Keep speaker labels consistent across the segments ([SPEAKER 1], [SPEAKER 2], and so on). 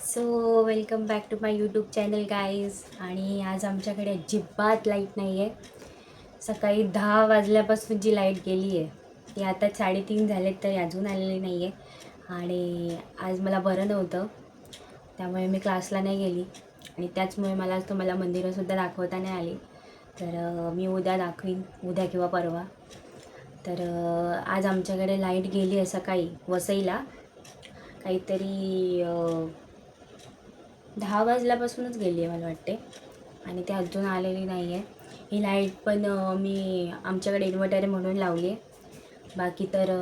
[SPEAKER 1] So welcome back to my YouTube channel guys. आणि आज आमच्याकडे अजिबात लाईट नाही आहे. सकाळी 10 वाजल्यापासून जी लाईट गेली आहे ती आता 3:30 झालेत तरी अजून आलेली नाही आहे. आणि आज मला बरं नव्हतं त्यामुळे मी क्लासला नाही गेली आणि त्याचमुळे मला आज तुम्हाला मंदिरंसुद्धा दाखवता नाही आली. तर मी उद्या दाखवीन, उद्या किंवा परवा. तर आज आमच्याकडे लाईट गेली आहे सकाळी वसईला काहीतरी 10 वाजल्यापासूनच गेली आहे मला वाटते. आणि ते अजून आलेली नाही आहे. ही लाईट पण मी आमच्याकडे इन्व्हर्टर आहे म्हणून लावली आहे. बाकी तर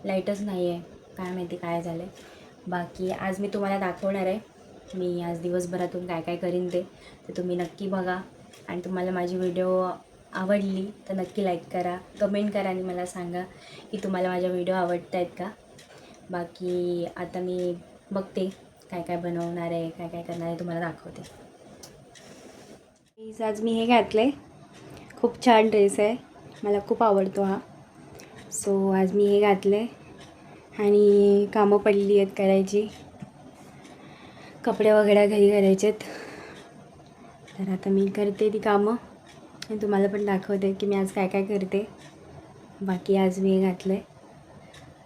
[SPEAKER 1] लाईटच नाही आहे. काय माहिती काय झालं आहे. बाकी आज मी तुम्हाला दाखवणार आहे मी आज दिवसभरातून काय काय करीन ते तुम्ही नक्की बघा. आणि तुम्हाला माझी व्हिडिओ आवडली तर नक्की लाईक करा, कमेंट करा आणि मला सांगा की तुम्हाला माझ्या व्हिडिओ आवडत आहेत का. बाकी आता मी बघते काय काय बनवणार आहे, काय काय करणार आहे तुम्हाला दाखवते. आज मी हे घातले, खूप छान ड्रेस आहे, मला खूप आवडतो हा. सो आज मी हे घातले आणि कामं पडली आहेत करायची, कपडे वगैरे घरी करायचे आहेत. तर आता मी करते ती कामं आणि तुम्हाला पण दाखवते की मी आज काय काय करते. बाकी आज मी हे घातलं आहे,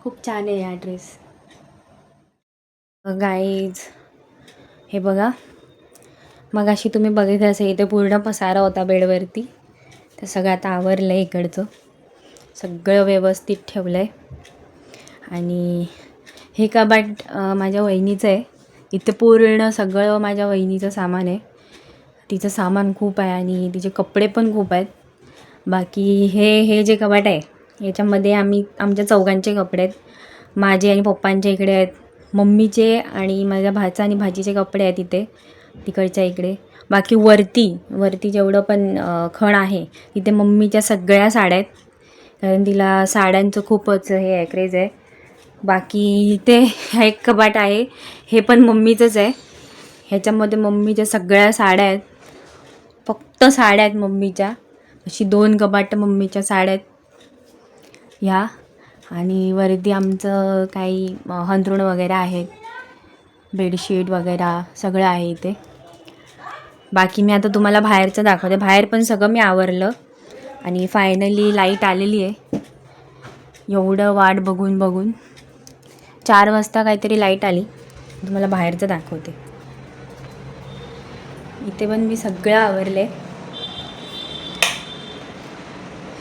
[SPEAKER 1] खूप छान आहे हा ड्रेस. गाईज हे बघा, मग अशी तुम्ही बघित असेल इथे पूर्ण पसारा होता बेडवरती. तर सगळं आता आवरलं आहे, इकडचं सगळं व्यवस्थित ठेवलं आहे. आणि हे कबाट माझ्या वहिनीचं आहे. इथे पूर्ण सगळं माझ्या वहिनीचं सामान आहे. तिचं सामान खूप आहे आणि तिचे कपडे पण खूप आहेत. बाकी हे जे कबाट आहे याच्यामध्ये आमच्या चौघांचे कपडे आहेत. माझे आणि पप्पांच्या इकडे आहेत, मम्मीचे आणि माझ्या भाचा आणि भाजीचे कपडे आहेत इथे तिकडच्या इकडे. बाकी वरती जेवढं पण खण आहे तिथे मम्मीच्या सगळ्या साड्या आहेत, कारण तिला साड्यांचं खूपच हे आहे, क्रेज आहे. बाकी इथे एक कबाट आहे, हे पण मम्मीचंच आहे. ह्याच्यामध्ये मम्मीच्या सगळ्या साड्या आहेत, फक्त साड्या आहेत मम्मीच्या. अशी 2 कबाट मम्मीच्या साड्या आहेत ह्या. आणि वरती आमचं काही अंथरुण वगैरे आहेत, बेडशीट वगैरे सगळं आहे इथे. बाकी मी आता तुम्हाला बाहेरचं दाखवते. बाहेर पण सगळं मी आवरलं आणि फायनली लाईट आलेली आहे. एवढं वाट बघून 4 वाजता काहीतरी लाईट आली. तुम्हाला बाहेरचं दाखवते. इथे पण मी सगळं आवरले,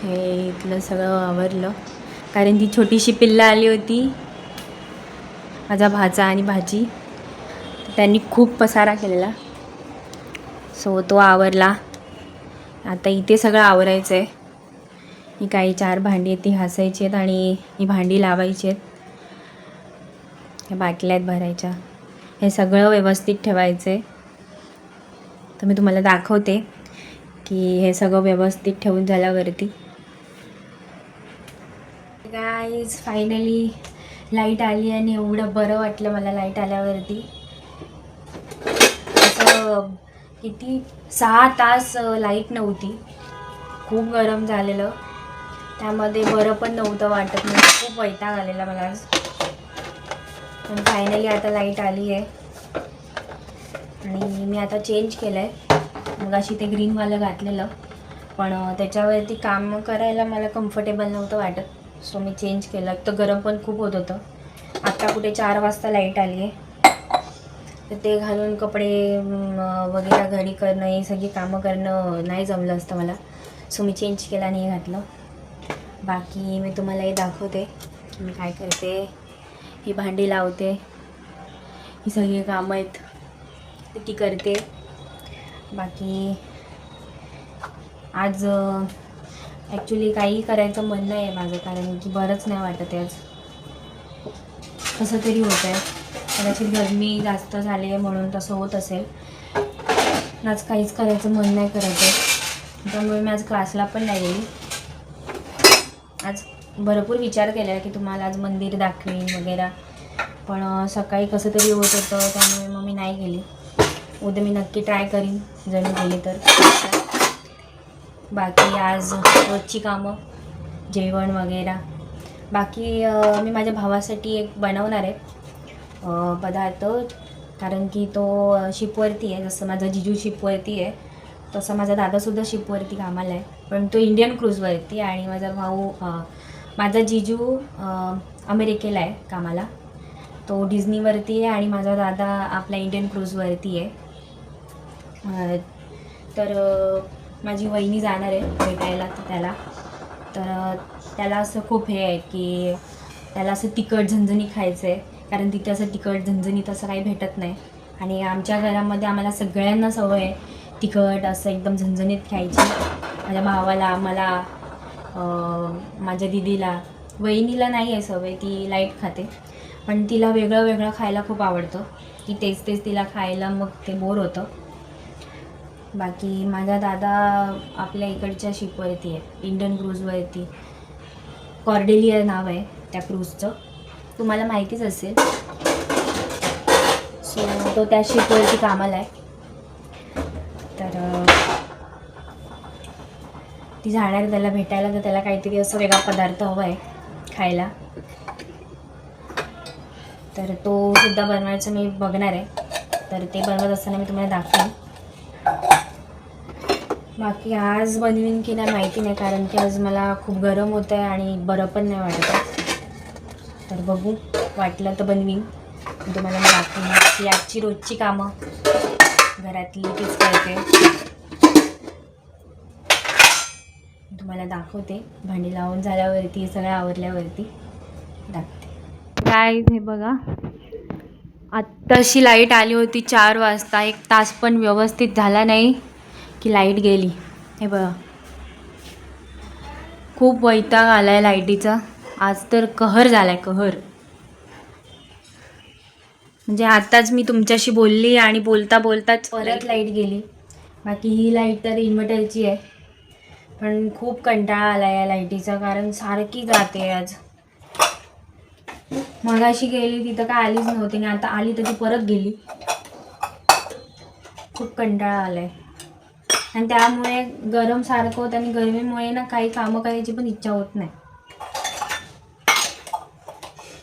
[SPEAKER 1] हे इथलं सगळं आवरलं कारण ती छोटीशी पिल्लं आली होती, माझा भाचा आणि भाजी, त्यांनी खूप पसारा केलेला. सो तो आवरला. आता इथे सगळं आवरायचं आहे. ही काही 4 भांडी आहेत ती घासायची आहेत आणि ही भांडी लावायची आहेत. ह्या बाटल्या आहेत भरायच्या, हे सगळं व्यवस्थित ठेवायचं आहे. तर मी तुम्हाला दाखवते की हे सगळं व्यवस्थित ठेवून झाल्यावरती. गाईज फायनली लाईट आली आणि एवढं बरं वाटलं मला लाईट आल्यावरती. असं किती 6 तास लाईट नव्हती, खूप गरम झालेलं, त्यामध्ये बरं पण नव्हतं वाटत, म्हणजे खूप वैताग आलेला मला आज. पण फायनली आता लाईट आली आहे आणि मी आता चेंज केलं आहे. मग अशी ते ग्रीनवालं घातलेलं, पण त्याच्यावरती काम करायला मला कम्फर्टेबल नव्हतं वाटत. सो मी चेंज केलं. तर गरम पण खूप होत होतं. आत्ता कुठे 4 वाजता लाईट आली आहे, तर ते घालून कपडे वगैरे घडी करणं, हे सगळी कामं करणं नाही जमलं असतं मला. सो मी चेंज केलं आणि हे घातलं. बाकी मी तुम्हाला हे दाखवते की मी काय करते. ही भांडी लावते, ही सगळी कामं आहेत ती करते. बाकी आज ॲक्च्युली काही करायचं मन नाही आहे माझं, कारण की बरंच नाही वाटत आहे आज, कसं तरी होतं आहे. कदाचित गरमी जास्त झाली आहे म्हणून तसं होत असेल. आज काहीच करायचं मन नाही करत आहे, त्यामुळे मी आज क्लासला पण नाही गेली. आज भरपूर विचार केला की तुम्हाला आज मंदिर दाखवीन वगैरे, पण सकाळी कसं तरी होत होतं त्यामुळे मग मी नाही गेली. उद्या मी नक्की ट्राय करीन जर मी गेली तर. बाकी आज रोजची कामं, जेवण वगैरे. बाकी मी माझ्या भावासाठी एक बनवणार आहे पदार्थ, कारण की तो शिपवरती आहे. जसं माझा जिजू शिपवरती आहे तसं माझा दादासुद्धा शिपवरती कामाला आहे, पण तो इंडियन क्रूजवरती. आणि माझा भाऊ माझा जिजू अमेरिकेला आहे कामाला, तो डिझनीवरती आहे. आणि माझा दादा आपला इंडियन क्रूजवरती आहे. तर माझी वहिनी जाणार आहे भेटायला त्याला. तर त्याला असं खूप हे आहे की त्याला असं तिखट झणझणी खायचं आहे, कारण तिथे असं तिखट झणझणीत असं काही भेटत नाही. आणि आमच्या घरामध्ये आम्हाला सगळ्यांना सवय आहे तिखट असं एकदम झणझणीत खायची. माझ्या भावाला, मला, माझ्या दीदीला. वहिनीला नाही आहे सवय, ती लाईट खाते, पण तिला वेगळं वेगळं खायला खूप आवडतं की तेच तेच तिला खायला मग ते बोर होतं. बाकी माझा दादा आपल्या इकडच्या शिपवरती आहे, इंडियन क्रूजवरती. कॉर्डेलिया नाव आहे त्या क्रूजचं, तुम्हाला माहितीच असेल. सो तो त्या शिपवरती कामाला आहे. तर ती जाणार त्याला भेटायला, तर त्याला काहीतरी असं वेगळा पदार्थ हवा आहे खायला. तर तो सुद्धा बनवायचं मी बघणार आहे. तर ते बनवत असताना मी तुम्हाला दाखवेन. बाकी आज बनवीन की नाही माहिती नाही, कारण की आज मला खूप गरम होतं आहे आणि बरं पण नाही वाटत आहे. तर बघू, वाटलं तर बनवीन, तुम्हाला मी दाखवेन की आजची रोजची कामं घरातली तीच करते. तुम्हाला दाखवते, भांडी लावून झाल्यावरती, सगळं आवरल्यावरती दाखवते. काय हे बघा, आत्ताशी लाईट आली होती 4 वाजता. 1 तास पण व्यवस्थित झाला नाही की लाईट गेली. हे बघा, खूप वैताग आला आहे लाईटीचा. आज तर कहर झाला आहे, कहर. म्हणजे आत्ताच मी तुमच्याशी बोलली आणि बोलता बोलताच परत लाईट गेली. बाकी ही लाईट तर इन्व्हर्टरची आहे, पण खूप कंटाळा आला या लाईटीचा, कारण सारखी जाते. आज मगाशी गेली तिथं काय आलीच नव्हती, आणि आता आली तर ती परत गेली. खूप कंटाळा आला आहे, आणि त्यामुळे गरम सारखं होतं, आणि गरमीमुळे ना काही कामं करायची पण इच्छा होत नाही.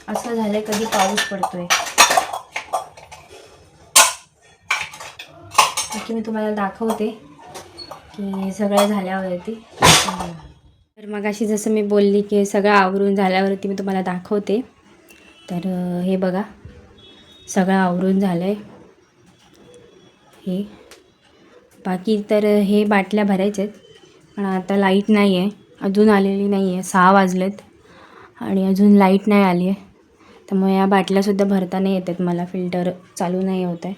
[SPEAKER 1] असं झालंय, कधी पाऊस पडतोय. बाकी मी तुम्हाला दाखवते की सगळं झाल्यावरती. तर मगाशी जसं मी बोलली की सगळं आवरून झाल्यावरती मी तुम्हाला दाखवते. तर हे बघा, सगळं आवरून झालं आहे. हे बाकी तर हे बाटल्या भरायच्या आहेत, पण आता लाईट नाही आहे, अजून आलेली नाही आहे. 6 वाजलेत आणि अजून लाईट नाही आली आहे. त्यामुळे या बाटल्यासुद्धा भरता नाही येत आहेत मला, फिल्टर चालू नाही होत आहे.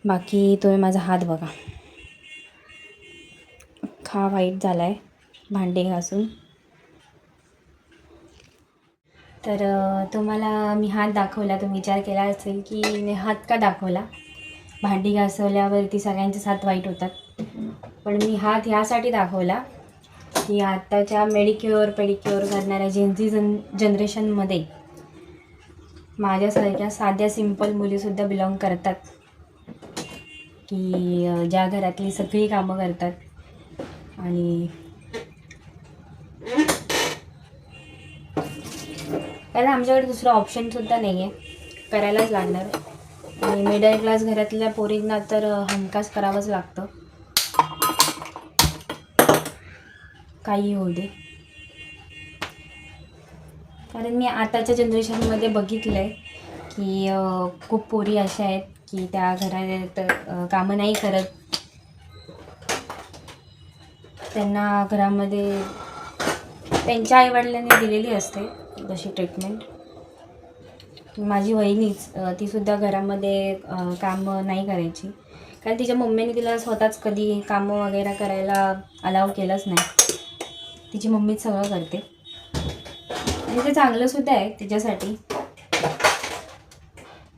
[SPEAKER 1] बाकी तुम्ही माझा हात बघा, अख्खा वाईट झाला आहे भांडी घासून. तर तुम्हाला मी हात दाखवला, तुम्ही विचार केला असेल की मी हात का दाखवला. भांडी घासवल्यावरती सगळ्यांचेच हात वाईट होतात, पण मी हात ह्यासाठी दाखवला की आत्ताच्या मेडिक्युअर पेडिक्युअर करणाऱ्या जेनझी जनरेशनमध्ये माझ्यासारख्या साध्या सिंपल मुलीसुद्धा बिलॉंग करतात, की ज्या घरातली सगळी कामं करतात. आणि कारण आमच्याकडे दुसरं ऑप्शनसुद्धा नाही आहे, करायलाच लागणार. आणि मिडल क्लास घरातल्या पोरींना तर हमखास करावंच लागतं, काही होऊ दे. कारण मी आताच्या जनरेशनमध्ये बघितलं आहे की खूप पोरी अशा आहेत की त्या घरात कामं नाही करत. त्यांना घरामध्ये त्यांच्या आईवडिलांनी दिलेली असते तशी ट्रीटमेंट. माझी वहिनीच, तीसुद्धा घरामध्ये कामं नाही करायची, कारण तिच्या मम्मीने तिला स्वतःच कधी कामं वगैरे करायला अलाव केलंच नाही. तिची मम्मीच सगळं करते, आणि ते चांगलंसुद्धा आहे तिच्यासाठी.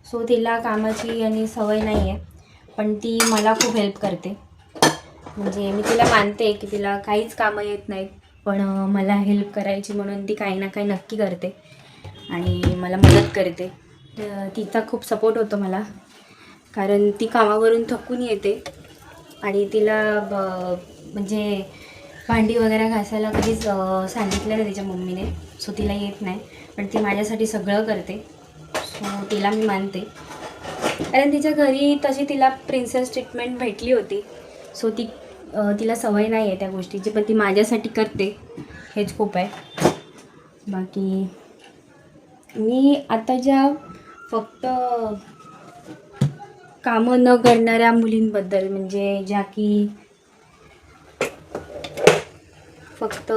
[SPEAKER 1] सो तिला कामाची आणि सवय नाही आहे, पण ती मला खूप हेल्प करते. म्हणजे मी तिला मानते की तिला काहीच कामं येत नाहीत, पण मला हेल्प करायची म्हणून ती काही ना काही नक्की करते आणि मला मदत करते. तर तिचा खूप सपोर्ट होतो मला, कारण ती कामावरून थकून येते आणि तिला म्हणजे भांडी वगैरे घासायला कधीच सांगितलं नाही तिच्या मम्मीने. सो तिला येत नाही, पण ती माझ्यासाठी सगळं करते. सो तिला मी मानते. कारण तिच्या घरी तशी तिला प्रिन्सेस ट्रीटमेंट भेटली होती. सो तिला सवय नाही आहे त्या गोष्टीची, पण ती माझ्यासाठी करते, हेच खूप आहे. बाकी मी आता ज्या फक्त कामं न करणाऱ्या मुलींबद्दल, म्हणजे ज्या की फक्त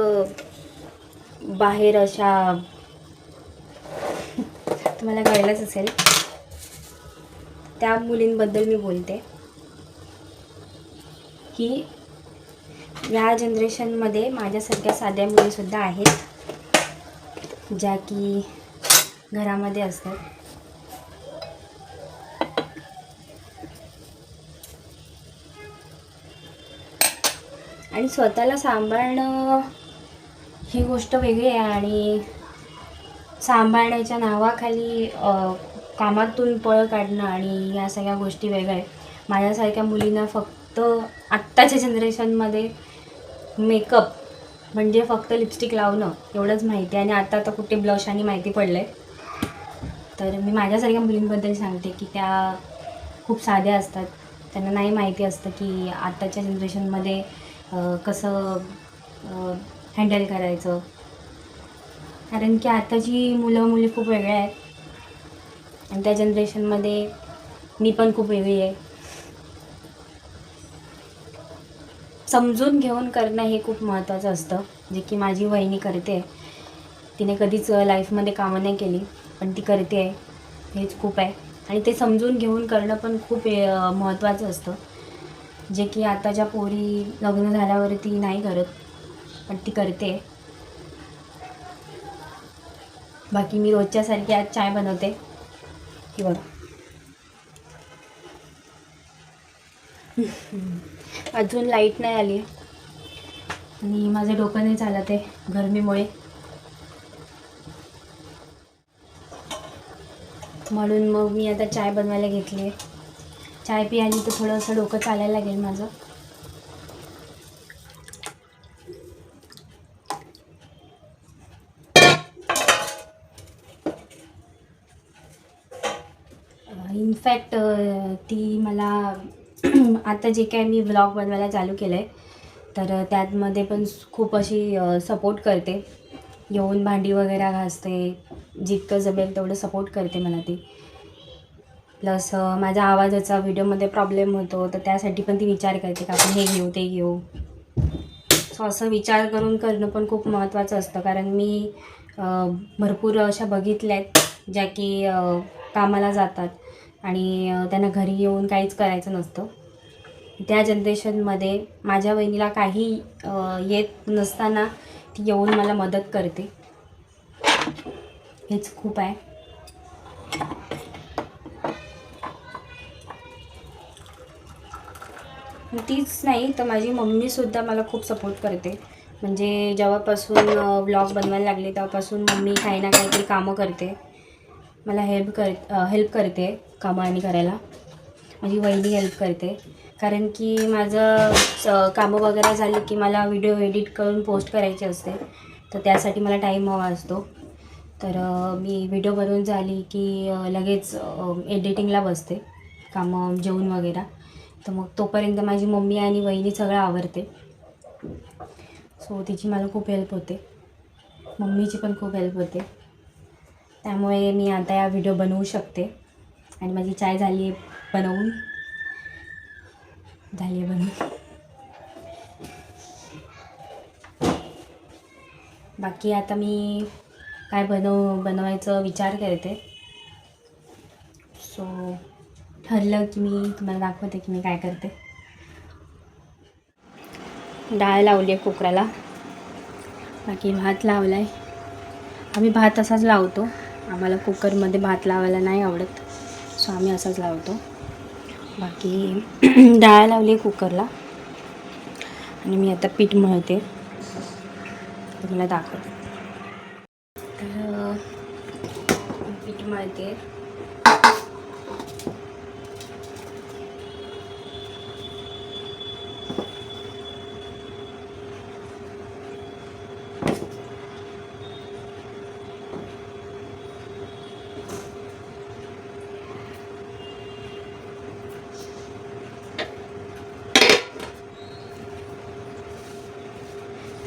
[SPEAKER 1] बाहेर अशा, तुम्हाला कळलंच असेल, त्या मुलींबद्दल मी बोलते की या जनरेशनमध्ये माझ्यासारख्या साध्या मुलीसुद्धा आहेत ज्या की घरामध्ये असतात. आणि स्वतःला सांभाळणं ही गोष्ट वेगळी आहे, आणि सांभाळण्याच्या नावाखाली कामातून पळ काढणं आणि या सगळ्या गोष्टी वेगळ्या आहेत. माझ्यासारख्या मुलींना फक्त आत्ताच्या जनरेशनमध्ये मेकअप म्हणजे फक्त लिपस्टिक लावणं एवढंच माहिती आहे, आणि आता कुठे ब्लश आणि माहिती पडलं आहे. तर मी माझ्यासारख्या मुलींबद्दल सांगते की त्या खूप साध्या असतात. त्यांना नाही माहिती असतं की आत्ताच्या जनरेशनमध्ये कसं हँडल करायचं. कारण की आताची मुलं मुली खूप वेगळ्या आहेत, आणि त्या जनरेशनमध्ये मी पण खूप वेगळी आहे. समजून घेऊन करणं हे खूप महत्त्वाचं असतं, जे की माझी वहिनी करते. तिने कधीच लाईफमध्ये कामं नाही केली, पण ती करते आहे, हेच खूप आहे. आणि ते समजून घेऊन करणं पण खूप महत्त्वाचं असतं, जे की आताच्या पोरी लग्न झाल्यावरती नाही करत, पण ती करते. बाकी मी रोजच्यासारखी आज चाय बनवते की बघा. अजून लाईट नाही आली आणि माझं डोकं नाही चालत आहे गरमीमुळे, म्हणून मग मी आता चाय बनवायला घेतली आहे. चाय पियाली तर थोडंसं डोकं चालायला लागेल माझं. इनफॅक्ट ती मला आता जे काय मी व्लॉग बनवायला चालू केलं आहे, तर त्यामध्ये पण खूप अशी सपोर्ट करते. येऊन भांडी वगैरे घासते, जितकं जमेल तेवढं सपोर्ट करते मला ती. प्लस माझ्या आवाजाचा व्हिडिओमध्ये प्रॉब्लेम होतो, तर त्यासाठी पण ती विचार करते का आपण हे घेऊ ते घेऊ. सो असं विचार करून करणं पण खूप महत्त्वाचं असतं, कारण मी भरपूर अशा बघितल्या आहेत ज्या की कामाला जातात आणि त्यांना घरी येऊन काहीच करायचं नसतं. त्या जनरेशनमध्ये माझ्या बहिणीला काही येत नसताना ती येऊन मला मदत करते, हेच खूप आहे. तीच नाही तर माझी मम्मीसुद्धा मला खूप सपोर्ट करते. म्हणजे जेव्हापासून व्लॉग बनवायला लागले तेव्हापासून मम्मी काही ना काहीतरी कामं करते, मला हेल्प करते कामं आणि करायला. माझी वहिनी हेल्प करते, कारण की माझं कामं वगैरे झाली की मला व्हिडिओ एडिट करून पोस्ट करायचे असते, तर त्यासाठी मला टाईम हवा असतो. तर मी व्हिडिओ बनवून झाली की लगेच एडिटिंगला बसते, कामं जेवून वगैरे. तर मग तोपर्यंत माझी मम्मी आणि वहिनी सगळं आवरते. सो तिची मला खूप हेल्प होते, मम्मीची पण खूप हेल्प होते. त्यामुळे मी आता या व्हिडिओ बनवू शकते. आणि माझी चाय झाली आहे बनवून. बाकी आता मी काय बनवायचं विचार करते. सो ठरलं की मी तुम्हाला दाखवते की मी काय करते. डाळ लावली आहे कुकराला, बाकी भात लावला आहे. आम्ही भात असाच लावतो, आम्हाला कुकरमध्ये भात लावायला नाही आवडत, सो आम्ही असाच लावतो. बाकी डाळ लावली आहे कुकरला, आणि मी आता पीठ मळते, तुम्हाला दाखवते. तर पीठ मळते.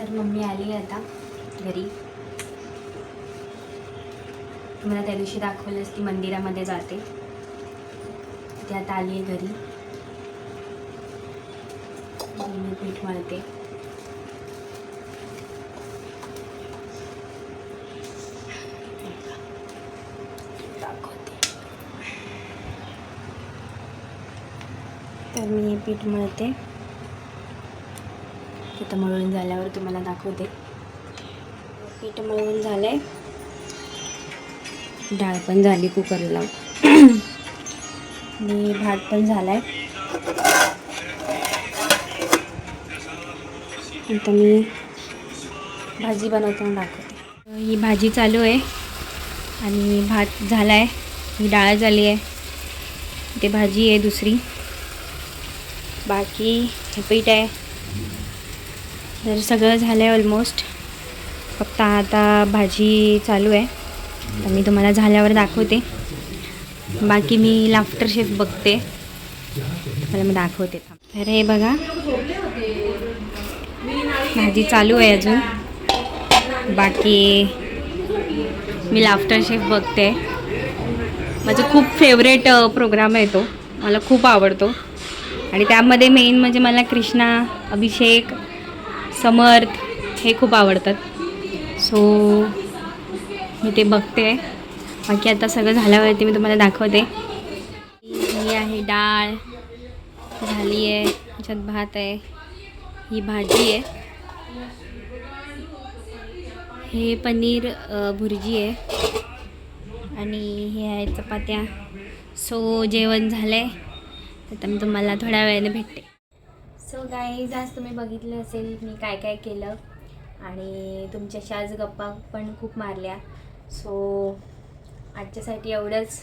[SPEAKER 1] तर मम्मी आली आता घरी. तुम्हाला त्या दिवशी दाखवलंच ती मंदिरामध्ये जाते, ती आता आली आहे घरी. मी पीठ मळते. तर मी पीठ मळते. तिथं मळून झाल्यावर तुम्हाला दाखवते. पीठ मळून झालंय, डाळ पण झाली कुकरला आणि भात पण झालाय. आता मी भाजी बनवताना दाखवते. ही भाजी चालू आहे आणि भात झालाय. ही डाळ झाली आहे, ते भाजी आहे दुसरी. बाकी हे पीठ आहे. तर सगळं झालं आहे ऑलमोस्ट. फक्त आता भाजी चालू आहे, तर मी तुम्हाला झाल्यावर दाखवते. बाकी मी लाफ्टर शेफ बघते, मला मी दाखवते. तर हे बघा, भाजी चालू आहे अजून. बाकी मी लाफ्टर शेफ बघते. माझं खूप फेवरेट प्रोग्राम आहे तो, मला खूप आवडतो. आणि त्यामध्ये मेन म्हणजे मला कृष्णा, अभिषेक, समर्थ हे खूप आवडतात. सो मी ते बघते. बाकी आता सगळं झाल्यावरती मी तुम्हाला दाखवते. ही आहे डाळ झाली आहे, त्याच्यात भात आहे, ही भाजी आहे, हे पनीर भुर्जी आहे आणि हे आहे चपात्या. सो जेवण झालं आहे, आता मी तुम्हाला थोड्या वेळाने भेटते. सो गाईज, आज तुम्ही बघितलं असेल मी काय काय केलं आणि तुमच्याशी आज गप्पा पण खूप मारल्या. सो आजच्यासाठी एवढंच.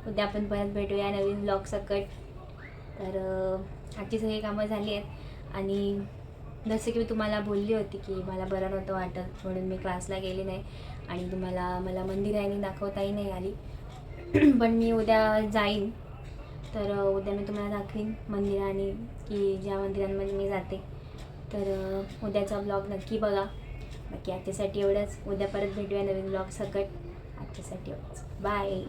[SPEAKER 1] उद्या आपण परत भेटूया नवीन ब्लॉग सकट. तर आजची सगळी कामं झाली आहेत आणि जसं की मी तुम्हाला बोलली होती की मला बरं नव्हतं वाटत म्हणून मी क्लासला गेली नाही आणि मला मंदिराने दाखवताही नाही आली. पण मी उद्या जाईन, तर उद्या मी तुम्हाला दाखवीन मंदिराने की ज्या मंदिरांमध्ये मी जाते. तर उद्याचा ब्लॉग नक्की बघा. बाकी आजच्यासाठी एवढंच. उद्या परत भेटूया नवीन ब्लॉग सकट. आजच्यासाठी एवढंच. बाय.